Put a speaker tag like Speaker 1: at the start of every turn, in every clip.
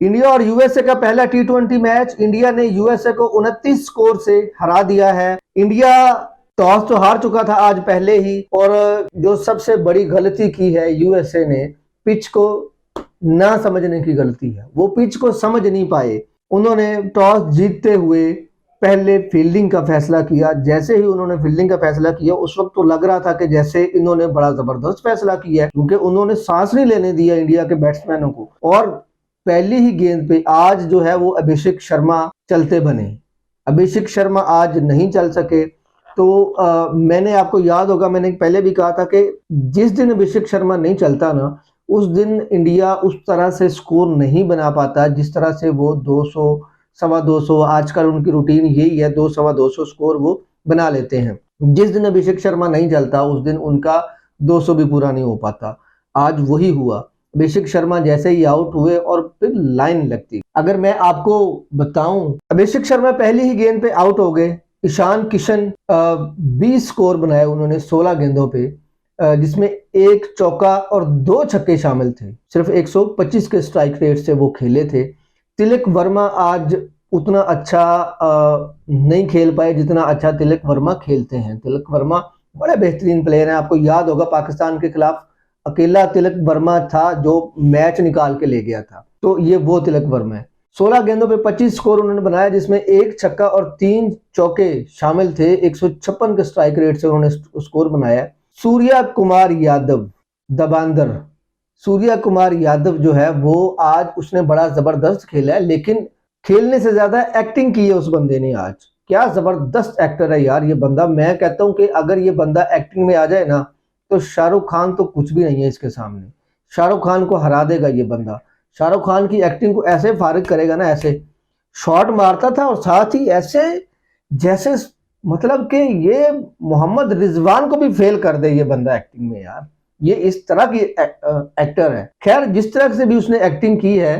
Speaker 1: India और USA का पहला टी20 मैच इंडिया ने यूएसए को 29 स्कोर से हरा दिया है। इंडिया टॉस तो हार चुका था आज पहले ही, और जो सबसे बड़ी गलती की है यूएसए ने, पिच को ना समझने की गलती है। वो पिच को समझ नहीं पाए। उन्होंने टॉस जीतते हुए पहले फील्डिंग का फैसला किया। जैसे ही उन्होंने फील्डिंग का फैसला किया, उस वक्त तो लग रहा था कि जैसे इन्होंने बड़ा जबरदस्त फैसला किया है, क्योंकि उन्होंने सांस नहीं लेने दिया इंडिया के बैट्समैनों को। और पहली ही गेंद पे आज जो है वो अभिषेक शर्मा चलते बने। अभिषेक शर्मा आज नहीं चल सके। तो मैंने, आपको याद होगा, मैंने पहले भी कहा था कि जिस दिन अभिषेक शर्मा नहीं चलता ना, उस दिन इंडिया उस तरह से स्कोर नहीं बना पाता जिस तरह से वो 200 सवा 200, आजकल उनकी रूटीन यही है, 200 सवा 200 स्कोर वो बना लेते हैं। जिस दिन अभिषेक शर्मा नहीं चलता उस दिन उनका 200 भी पूरा नहीं हो पाता। आज वही हुआ। अभिषेक शर्मा जैसे ही आउट हुए और फिर लाइन लगती। अगर मैं आपको बताऊं, अभिषेक शर्मा पहली ही गेंद पे आउट हो गए। ईशान किशन 20 स्कोर बनाए उन्होंने 16 गेंदों पे, जिसमें एक चौका और 2 छक्के शामिल थे। सिर्फ 125 के स्ट्राइक रेट से वो खेले थे। तिलक वर्मा आज उतना अच्छा नहीं खेल पाए जितना अच्छा तिलक वर्मा खेलते हैं। तिलक वर्मा बड़े बेहतरीन प्लेयर हैं। आपको याद होगा पाकिस्तान के खिलाफ अकेला तिलक वर्मा था जो मैच निकाल के ले गया था। तो ये वो तिलक वर्मा है। 16 गेंदों पे 25 स्कोर उन्होंने बनाया, जिसमें एक छक्का और 3 चौके शामिल थे। 156 के स्ट्राइक रेट से उन्होंने स्कोर बनाया। सूर्या कुमार यादव दबांदर, सूर्या कुमार यादव जो है वो आज उसने बड़ा जबरदस्त खेला है, लेकिन खेलने से ज्यादा एक्टिंग की है उस बंदे ने आज। क्या जबरदस्त एक्टर है यार ये बंदा। मैं कहता हूं कि अगर ये बंदा एक्टिंग में आ जाए ना, तो शाहरुख खान तो कुछ भी नहीं है इसके सामने। शाहरुख खान को हरा देगा ये बंदा। शाहरुख खान की एक्टिंग को ऐसे फारिग करेगा ना, ऐसे शॉट मारता था और साथ ही ऐसे जैसे, मतलब कि ये मोहम्मद रिजवान को भी फेल कर दे ये बंदा एक्टिंग में यार। ये इस तरह की एक्टर है। खैर, जिस तरह से भी उसने एक्टिंग की है,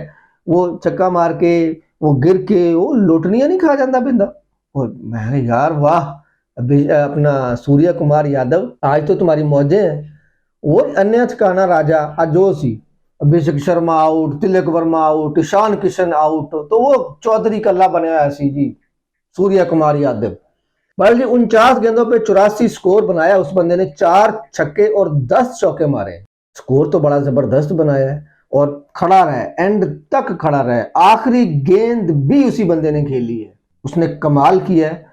Speaker 1: वो छक्का मार के, वो गिर के, वो लोटनियां नहीं खा जाता बिंदा। और मैं यार वाह, अपना सूर्य कुमार यादव, आज तो तुम्हारी मौजें हैं। वो अन्य ठिकाना राजा अजोसी, Abhishek Sharma out, Tilak Varma out, Ishan Kishan out, तो वो चौधरी कल्ला बने ऐसी जी सूर्य कुमार यादव। बहरहाल जी 49 गेंदों पे 84 स्कोर बनाया उस बंदे ने। 4 छक्के और 10 चौके मारे। स्कोर तो बड़ा जबरदस्त बनाया है और खड़ा रहा, एंड तक खड़ा रहा। आखिरी गेंद भी उसी बंदे ने खेली है। उसने कमाल किया है,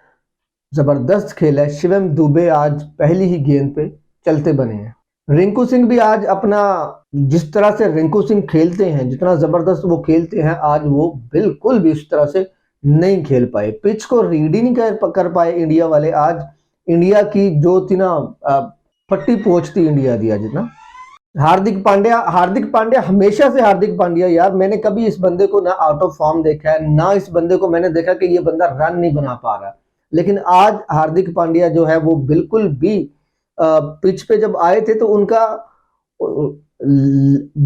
Speaker 1: जबरदस्त खेला है। शिवम दुबे आज पहली ही गेंद पे चलते बने हैं। रिंकू सिंह भी आज अपना, जिस तरह से रिंकू सिंह खेलते हैं, जितना जबरदस्त वो खेलते हैं, आज वो बिल्कुल भी उस तरह से नहीं खेल पाए। पिच को रीड ही नहीं कर पाए इंडिया वाले आज। इंडिया की जो थी ना, फट्टी पोच थी इंडिया दी आज ना। हार्दिक पांड्या हमेशा से हार्दिक पांड्या यार, मैंने कभी इस बंदे को ना आउट ऑफ फॉर्म देखा है, ना इस बंदे को मैंने देखा कि ये बंदा रन नहीं बना पा रहा। लेकिन आज हार्दिक पांड्या जो है वो बिल्कुल भी पिच पे जब आए थे तो उनका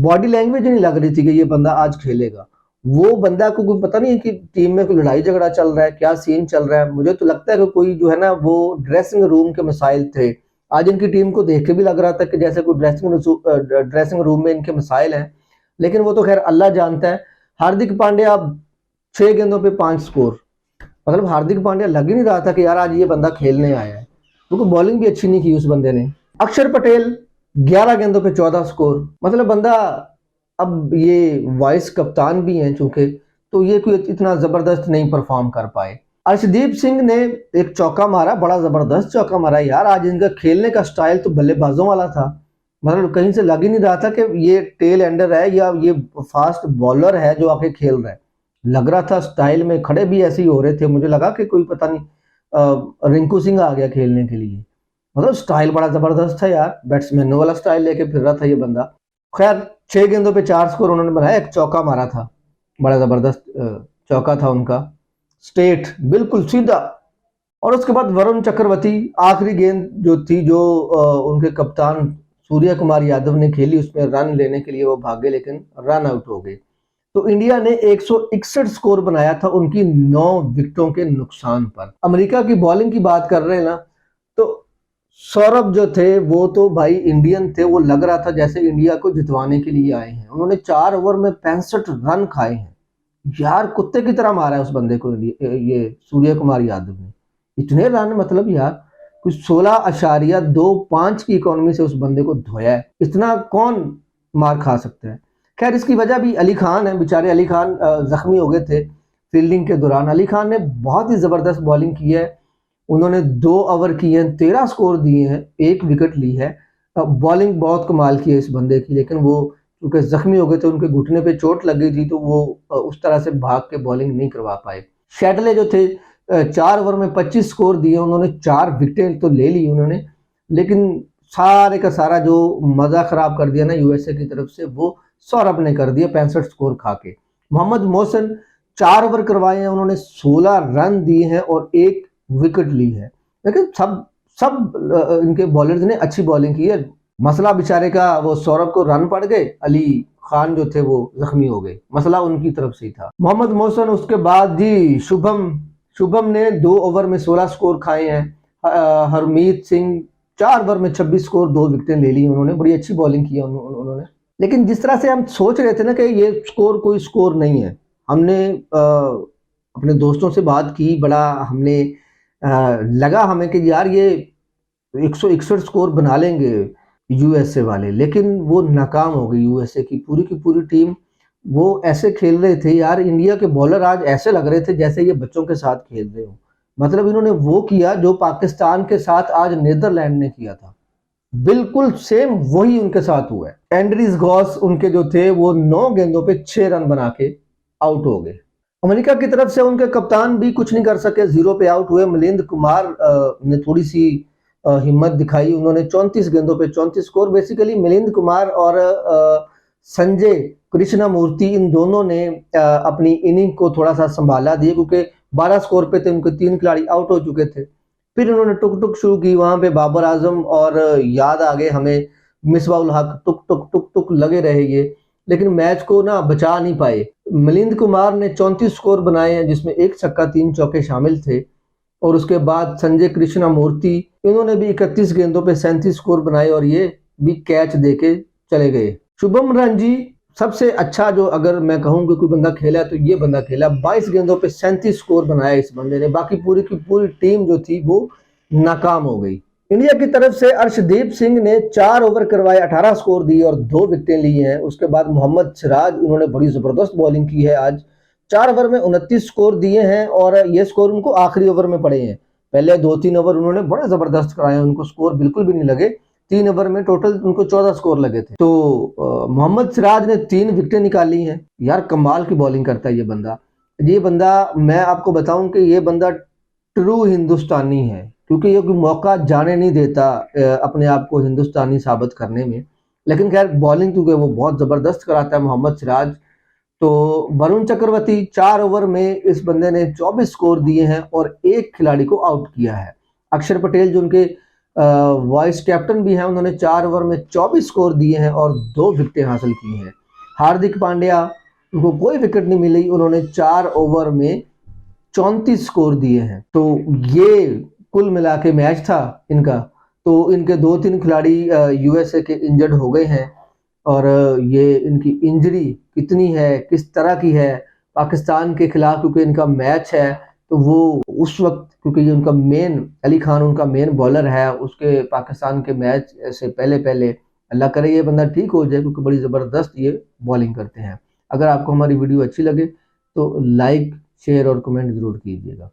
Speaker 1: बॉडी लैंग्वेज नहीं लग रही थी कि ये बंदा आज खेलेगा। वो बंदा को कोई पता नहीं है कि टीम में कोई लड़ाई झगड़ा चल रहा है, क्या सीन चल रहा है। मुझे तो लगता है कि कोई जो है ना, वो ड्रेसिंग रूम के मसाइल थे। आज इनकी टीम को देख के भी लग रहा था कि जैसे कोई ड्रेसिंग रूम में इनके मसाइल हैं, लेकिन वो तो खैर अल्लाह जानता है। हार्दिक पांड्या 6 गेंदों पे 5 स्कोर, मतलब हार्दिक पांड्या लग ही नहीं रहा था कि यार आज ये बंदा खेलने आया है, क्योंकि बॉलिंग भी अच्छी नहीं की उस बंदे ने। अक्षर पटेल 11 गेंदों पे 14 स्कोर, मतलब बंदा, अब ये वाइस कप्तान भी हैं चूंकि, तो ये कोई इतना जबरदस्त नहीं परफॉर्म कर पाए। अर्शदीप सिंह ने एक चौका मारा, बड़ा जबरदस्त चौका मारा यार। आज इनका खेलने का स्टाइल तो बल्लेबाजों वाला था, मतलब कहीं से लग ही नहीं रहा था कि ये टेल एंडर है या ये फास्ट बॉलर है जो आके खेल रहा है। लग रहा था स्टाइल में, खड़े भी ऐसे ही हो रहे थे, मुझे लगा कि कोई पता नहीं रिंकू सिंह आ गया खेलने के लिए। मतलब स्टाइल बड़ा जबरदस्त था यार, बैट्समैनों वाला स्टाइल लेके फिर रहा था ये बंदा। खैर 6 गेंदों पे 4 स्कोर उन्होंने बनाया, एक चौका मारा था, बड़ा जबरदस्त चौका था उनका, स्ट्रेट बिल्कुल सीधा। और उसके बाद वरुण चक्रवर्ती, आखिरी गेंद जो थी, जो उनके कप्तान सूर्य कुमार यादव ने खेली, उसमें रन लेने के लिए वो भागे लेकिन रन आउट हो गए। तो इंडिया ने 161 स्कोर बनाया था उनकी 9 विकेटों के नुकसान पर। अमेरिका की बॉलिंग की बात कर रहे हैं ना, तो सौरभ जो थे वो तो भाई इंडियन थे। वो लग रहा था जैसे इंडिया को जितवाने के लिए आए हैं। उन्होंने 4 ओवर में 65 रन खाए हैं। यार कुत्ते की तरह मारा है उस बंदे को ये सूर्य कुमार यादव ने। इतने रन, मतलब यार कुछ 16.25 की इकोनॉमी से उस बंदे को धोया है। इतना कौन मार खा सकता है। खैर इसकी वजह भी अली खान है, बेचारे अली खान जख्मी हो गए थे फील्डिंग के दौरान। अली खान ने बहुत ही जबरदस्त बॉलिंग की है। उन्होंने 2 ओवर किए हैं, 13 स्कोर दिए हैं, 1 विकेट ली है। बॉलिंग बहुत कमाल की है इस बंदे की, लेकिन वो क्योंकि जख्मी हो गए थे, उनके घुटने पे चोट लग गई थी, तो वो उस तरह से भाग के बॉलिंग नहीं करवा पाए। शेडले जो थे 4 ओवर में 25 स्कोर दिए, उन्होंने 4 विकेटें तो ले ली उन्होंने, लेकिन सारे का सारा जो मजा खराब कर दिया ना यूएसए की तरफ से, वो सौरभ ने कर दिया 65 स्कोर खा के। मोहम्मद मोहसिन 4 ओवर करवाए हैं, उन्होंने 16 रन दिए हैं और 1 विकेट ली है। लेकिन सब सब इनके बॉलर्स ने अच्छी बॉलिंग की है। मसला बेचारे का वो सौरभ को रन पड़ गए, अली खान जो थे वो जख्मी हो गए, मसला उनकी तरफ से ही था। मोहम्मद मोहसिन उसके बाद जी शुभम शुभम ने 2 ओवर में 16 स्कोर खाए हैं। हरमीत सिंह 4 ओवर में 26 स्कोर, 2 विकेटें ले ली उन्होंने, बड़ी अच्छी बॉलिंग की है उन्होंने। लेकिन जिस तरह से हम सोच रहे थे ना कि ये स्कोर कोई स्कोर नहीं है, हमने अपने दोस्तों से बात की, बड़ा हमने लगा हमें कि यार ये 161 स्कोर बना लेंगे यूएसए वाले, लेकिन वो नाकाम हो गई यूएसए की पूरी टीम। वो ऐसे खेल रहे थे यार, इंडिया के बॉलर आज ऐसे लग रहे थे जैसे ये बच्चों के साथ खेल रहे हो। मतलब इन्होंने वो किया जो पाकिस्तान के साथ आज नीदरलैंड ने किया था, बिल्कुल सेम वही उनके साथ हुआ है। एंड्रीज गॉस उनके जो थे वो 9 गेंदों पे 6 रन बना के आउट हो गए। अमेरिका की तरफ से उनके कप्तान भी कुछ नहीं कर सके, 0 पे आउट हुए। मिलिंद कुमार ने थोड़ी सी हिम्मत दिखाई, उन्होंने 34 गेंदों पे 34 स्कोर। बेसिकली मिलिंद कुमार और संजय कृष्णा मूर्ति, इन दोनों ने अपनी इनिंग को थोड़ा सा संभाला दिए, क्योंकि 12 स्कोर पे थे, उनके 3 खिलाड़ी आउट हो चुके थे। फिर उन्होंने टुक टुक शुरू की, वहां पे बाबर आजम और याद आ गए हमें मिसबाउल हक, टुक टुक टुक टुक लगे रहे ये, लेकिन मैच को ना बचा नहीं पाए। मिलिंद कुमार ने 34 स्कोर बनाए हैं, जिसमें 1 छक्का 3 चौके शामिल थे। और उसके बाद संजय कृष्णा मूर्ति, इन्होंने भी 31 गेंदों पे 37 स्कोर बनाए और ये भी कैच देके चले गए। शुभम रंजी सबसे अच्छा, जो अगर मैं कहूँ कि कोई बंदा खेला तो ये बंदा खेला, 22 गेंदों पे 37 स्कोर बनाया इस बंदे ने। बाकी पूरी की पूरी टीम जो थी वो नाकाम हो गई। इंडिया की तरफ से अर्शदीप सिंह ने 4 ओवर करवाए, 18 स्कोर दिए और 2 विकेटें ली हैं। उसके बाद मोहम्मद सिराज, उन्होंने बड़ी जबरदस्त बॉलिंग की है आज। 4 ओवर में 29 स्कोर दिए हैं और ये स्कोर उनको आखिरी ओवर में पड़े हैं। पहले 2-3 ओवर उन्होंने बड़े जबरदस्त कराए, उनको स्कोर बिल्कुल भी नहीं लगे। 3 ओवर में टोटल उनको 14 स्कोर लगे थे। तो मोहम्मद सिराज ने 3 विकेटें निकाली हैं। यार कमाल की बॉलिंग करता है ये बंदा। ये बंदा, मैं आपको बताऊं कि ये बंदा ट्रू हिंदुस्तानी है, क्योंकि ये कोई मौका जाने नहीं देता अपने आप को हिंदुस्तानी साबित करने में। लेकिन खैर बॉलिंग क्योंकि वो बहुत जबरदस्त कराता है मोहम्मद सिराज। तो वरुण चक्रवर्ती, 4 ओवर में इस बंदे ने 24 स्कोर दिए हैं और 1 खिलाड़ी को आउट किया है। अक्षर पटेल जो उनके वाइस कैप्टन भी हैं, उन्होंने 4 ओवर में 24 स्कोर दिए हैं और 2 विकेटें हासिल की हैं। हार्दिक पांड्या, उनको कोई विकेट नहीं मिली, उन्होंने 4 ओवर में 34 स्कोर दिए हैं। तो ये कुल मिला के मैच था इनका। तो इनके 2-3 खिलाड़ी यूएसए के इंजर्ड हो गए हैं, और ये इनकी इंजरी कितनी है, किस तरह की है पाकिस्तान के खिलाफ, क्योंकि इनका मैच है, तो वो उस वक्त, क्योंकि ये उनका मेन, अली खान उनका मेन बॉलर है, उसके पाकिस्तान के मैच से पहले पहले अल्लाह करे ये बंदा ठीक हो जाए, क्योंकि बड़ी ज़बरदस्त ये बॉलिंग करते हैं। अगर आपको हमारी वीडियो अच्छी लगे तो लाइक, शेयर और कमेंट ज़रूर कीजिएगा।